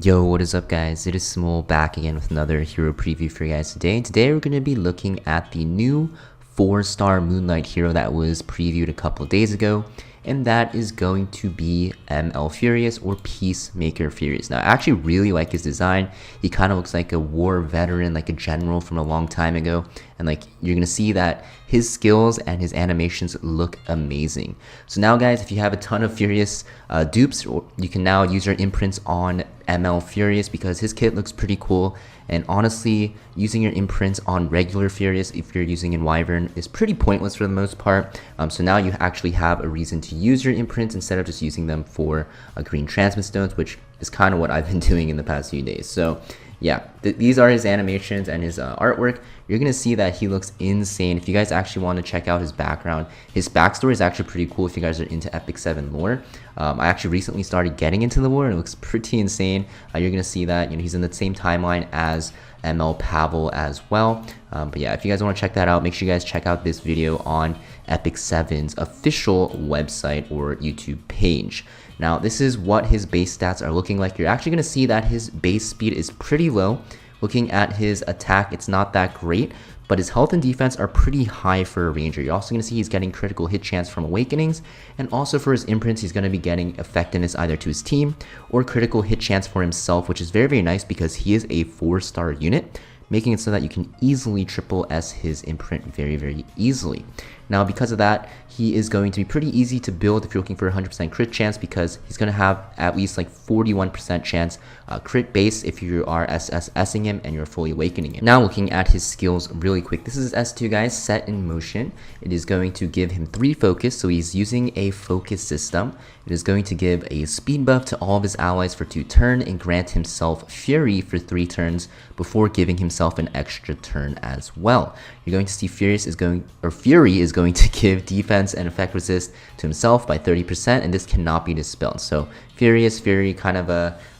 Yo, what is up guys? It is Samool back again with another hero preview for you guys today. Today we're going to be looking at the new 4-star Moonlight hero that was previewed a couple of days ago, and that is going to be ML Furious or Peacemaker Furious. Now I actually really like his design. He kind of looks like a war veteran, like a general from a long time ago, and like you're going to see that his skills and his animations look amazing. So now guys, if you have a ton of Furious dupes, you can now use your imprints on ML Furious because his kit looks pretty cool. And honestly, using your imprints on regular Furious, if you're using in Wyvern, is pretty pointless for the most part. So now you actually have a reason to use your imprints instead of just using them for green transmit stones, which is kind of what I've been doing in the past few days. So yeah, these are his animations and his artwork. You're going to see that he looks insane. If you guys actually want to check out his background, his backstory is actually pretty cool if you guys are into Epic 7 lore. I actually recently started getting into the lore and it looks pretty insane. You're going to see that he's in the same timeline as ML Pavel as well. But yeah, if you guys want to check that out, make sure you guys check out this video on Epic 7's official website or YouTube page. Now, this is what his base stats are looking like. You're actually going to see that his base speed is pretty low. Looking at his attack, it's not that great, but his health and defense are pretty high for a ranger. You're also going to see he's getting critical hit chance from awakenings, and also for his imprints, he's going to be getting effectiveness either to his team or critical hit chance for himself, which is very, very nice because he is a 4-star unit, making it so that you can easily triple S his imprint very, very easily. Now, because of that, he is going to be pretty easy to build if you're looking for 100% crit chance, because he's going to have at least like 41% chance crit base if you are SSSing him and you're fully awakening him. Now, looking at his skills really quick, this is S2 guys, set in motion. It is going to give him 3 focus, so he's using a focus system. It is going to give a speed buff to all of his allies for 2 turns and grant himself Fury for 3 turns before giving himself an extra turn as well. You're going to see Fury is going to give defense and effect resist to himself by 30%, and this cannot be dispelled. So Fury kind of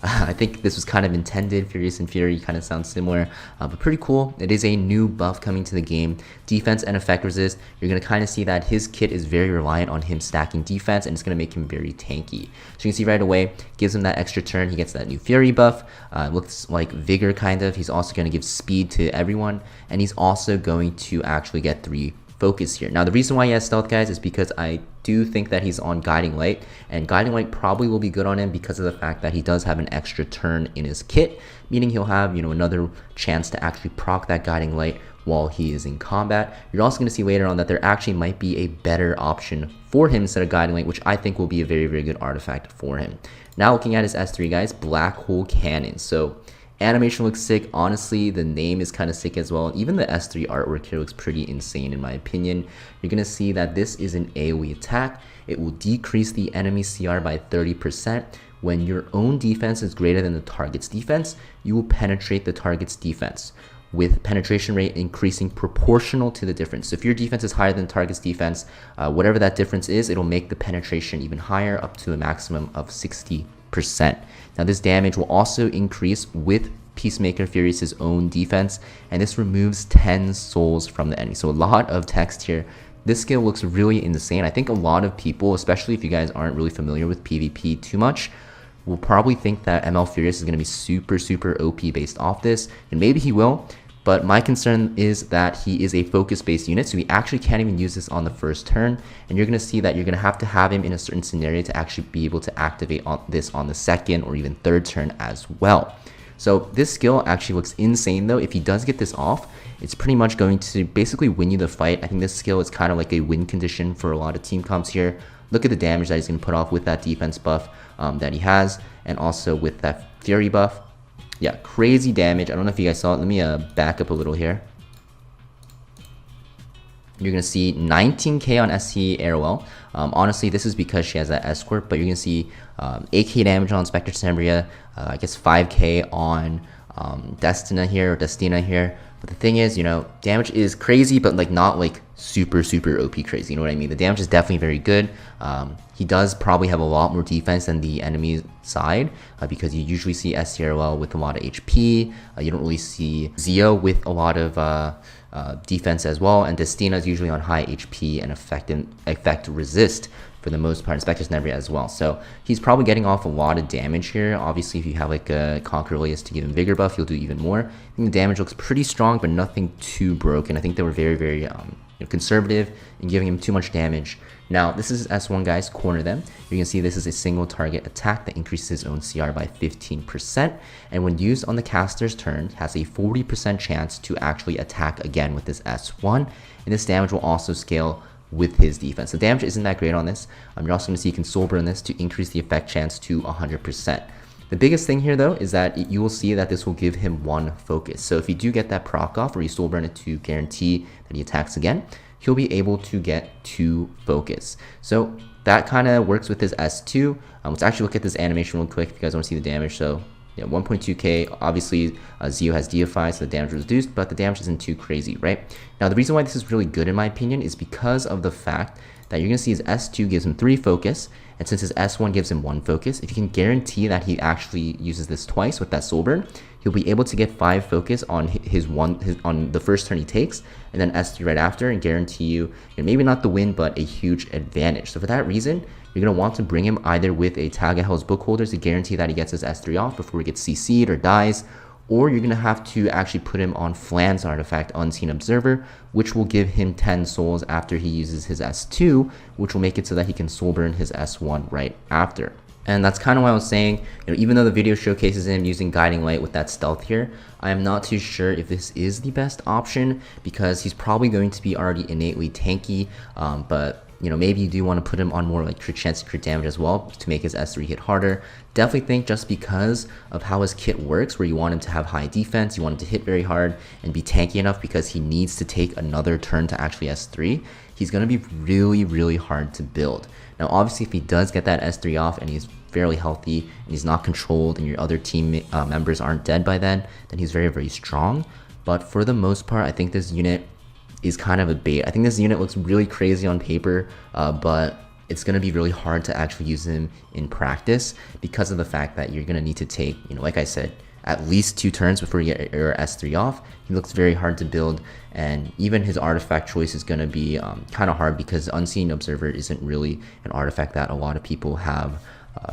I think this was kind of intended. Furious and Fury kind of sound similar, but pretty cool. It is a new buff coming to the game. Defense and effect resist. You're going to kind of see that his kit is very reliant on him stacking defense, and it's going to make him very tanky. So you can see right away, gives him that extra turn. He gets that new Fury buff. Looks like Vigor kind of. He's also going to give speed to everyone, and he's also going to actually get 3 focus here. Now, the reason why he has stealth, guys, is because I do think that he's on Guiding Light, and Guiding Light probably will be good on him because of the fact that he does have an extra turn in his kit, meaning he'll have, another chance to actually proc that Guiding Light while he is in combat. You're also going to see later on that there actually might be a better option for him instead of Guiding Light, which I think will be a very, very good artifact for him. Now, looking at his S3, guys, Black Hole Cannon. So animation looks sick. Honestly, the name is kind of sick as well. Even the S3 artwork here looks pretty insane in my opinion. You're going to see that this is an AoE attack. It will decrease the enemy CR by 30%. When your own defense is greater than the target's defense, you will penetrate the target's defense, with penetration rate increasing proportional to the difference. So if your defense is higher than the target's defense, whatever that difference is, it'll make the penetration even higher, up to a maximum of 60%. Now, this damage will also increase with Peacemaker Furious's own defense, and this removes 10 souls from the enemy. So a lot of text here. This skill looks really insane. I think a lot of people, especially if you guys aren't really familiar with PvP too much, will probably think that ML Furious is going to be super, super OP based off this, and maybe he will. But my concern is that he is a focus-based unit, so he actually can't even use this on the first turn. And you're going to see that you're going to have him in a certain scenario to actually be able to activate this on the second or even third turn as well. So this skill actually looks insane though. If he does get this off, it's pretty much going to basically win you the fight. I think this skill is kind of like a win condition for a lot of team comps here. Look at the damage that he's going to put off with that defense buff that he has, and also with that Fury buff. Yeah, crazy damage. I don't know if you guys saw it. Let me back up a little here. You're going to see 19k on SC Airwell. Honestly, this is because she has that escort, but you're going to see 8k damage on Spectre Sembria, I guess 5k on Destina here. But the thing is, damage is crazy, but like not like super, super OP crazy. You know what I mean? The damage is definitely very good. He does probably have a lot more defense than the enemy side because you usually see SCRL with a lot of HP. You don't really see Zio with a lot of defense as well. And Destina is usually on high HP and effect resist for the most part. Inspector's Never as well. So he's probably getting off a lot of damage here. Obviously, if you have like a Conquer Alias to give him Vigor buff, you'll do even more. I think the damage looks pretty strong, but nothing too broken. I think they were very conservative in giving him too much damage. Now, this is S1, guys. Corner them. You can see this is a single target attack that increases his own CR by 15%. And when used on the caster's turn, has a 40% chance to actually attack again with this S1. And this damage will also scale with his defense. The damage isn't that great on this. You're also going to see you can soul burn this to increase the effect chance to 100%. The biggest thing here though is that you will see that this will give him 1 focus. So if you do get that proc off or you soul burn it to guarantee that he attacks again, he'll be able to get 2 focus. So that kind of works with his S2. Let's actually look at this animation real quick if you guys want to see the damage. So yeah, 1.2k, obviously Zio has Deify, so the damage was reduced, but the damage isn't too crazy, right? Now the reason why this is really good in my opinion is because of the fact that you're going to see his S2 gives him 3 focus, and since his S1 gives him 1 focus, if you can guarantee that he actually uses this twice with that soul burn, he'll be able to get 5 focus on on the first turn he takes, and then S3 right after, and guarantee you maybe not the win, but a huge advantage. So for that reason, you're going to want to bring him either with a Tag of Hell's Book Holder to guarantee that he gets his S3 off before he gets CC'd or dies, or you're going to have to actually put him on Flan's artifact, Unseen Observer, which will give him 10 souls after he uses his S2, which will make it so that he can soul burn his S1 right after. And that's kind of why I was saying, even though the video showcases him using Guiding Light with that stealth here, I am not too sure if this is the best option because he's probably going to be already innately tanky, but maybe you do want to put him on more like crit chance to crit damage as well to make his S3 hit harder. Definitely think just because of how his kit works, where you want him to have high defense, you want him to hit very hard and be tanky enough because he needs to take another turn to actually S3, he's going to be really hard to build. Now obviously if he does get that S3 off and he's fairly healthy and he's not controlled and your other team members aren't dead by then he's very strong. But for the most part, I think this unit is kind of a bait. I think this unit looks really crazy on paper, but it's going to be really hard to actually use him in practice because of the fact that you're going to need to take, like I said, at least 2 turns before you get your S3 off. He looks very hard to build, and even his artifact choice is going to be kind of hard because Unseen Observer isn't really an artifact that a lot of people have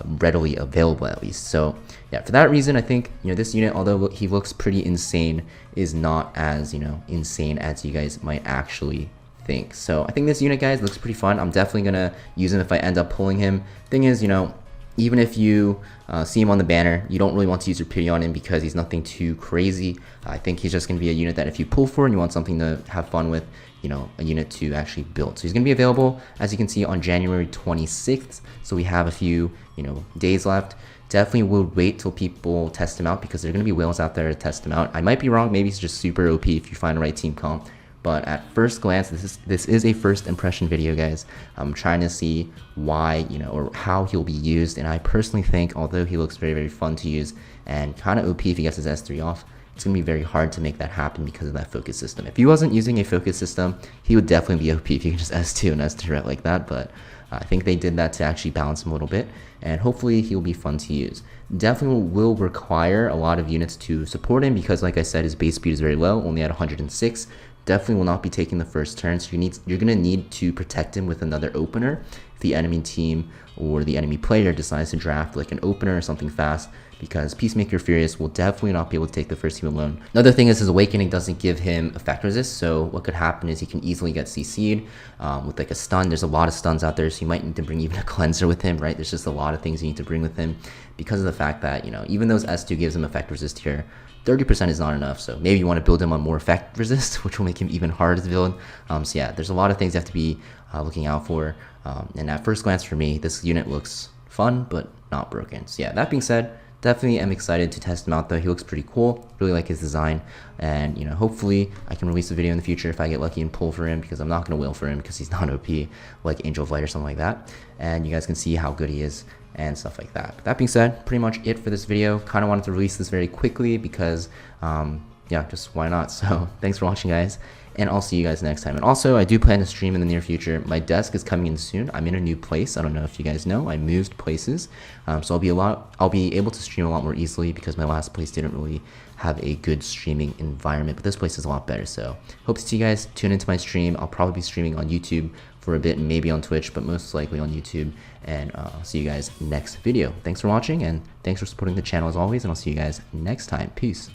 readily available, at least. So yeah, for that reason, I think this unit, although he looks pretty insane, is not as insane as you guys might actually think. So I think this unit, guys, looks pretty fun. I'm definitely gonna use him if I end up pulling him. Thing is, even if you see him on the banner, you don't really want to use your pity on him because he's nothing too crazy. I think he's just going to be a unit that if you pull for and you want something to have fun with, a unit to actually build. So he's going to be available, as you can see, on January 26th. So we have a few, days left. Definitely will wait till people test him out because there are going to be whales out there to test him out. I might be wrong. Maybe he's just super OP if you find the right team comp. But at first glance, this is a first impression video, guys. I'm trying to see why, or how he'll be used. And I personally think, although he looks very fun to use and kind of OP if he gets his S3 off, it's going to be very hard to make that happen because of that focus system. If he wasn't using a focus system, he would definitely be OP if you can just S2 and S3 out like that. But I think they did that to actually balance him a little bit, and hopefully he'll be fun to use. Definitely will require a lot of units to support him because, like I said, his base speed is very low, only at 106. Definitely will not be taking the first turn, so you're going to need to protect him with another opener if the enemy team or the enemy player decides to draft like an opener or something fast, because Peacemaker Furious will definitely not be able to take the first team alone. Another thing is his Awakening doesn't give him effect resist, so what could happen is he can easily get CC'd with like a stun. There's a lot of stuns out there, so you might need to bring even a cleanser with him, right? There's just a lot of things you need to bring with him because of the fact that, even though his S2 gives him effect resist here, 30% is not enough, so maybe you want to build him on more effect resist, which will make him even harder to build. So yeah, there's a lot of things you have to be looking out for, and at first glance for me, this unit looks fun, but not broken. So yeah, that being said, definitely am excited to test him out though. He looks pretty cool, really like his design, and hopefully I can release a video in the future if I get lucky and pull for him, because I'm not going to will for him because he's not OP like Angel of Light or something like that, and you guys can see how good he is and stuff like that. But that being said, pretty much it for this video. Kind of wanted to release this very quickly because yeah, just why not? So thanks for watching, guys, and I'll see you guys next time. And also, I do plan to stream in the near future. My desk is coming in soon. I'm in a new place. I don't know if you guys know, I moved places, so I'll be able to stream a lot more easily because my last place didn't really have a good streaming environment, but this place is a lot better. So hope to see you guys tune into my stream. I'll probably be streaming on YouTube for a bit, maybe on Twitch, but most likely on YouTube. And I'll see you guys next video. Thanks for watching, and thanks for supporting the channel as always, and I'll see you guys next time. Peace.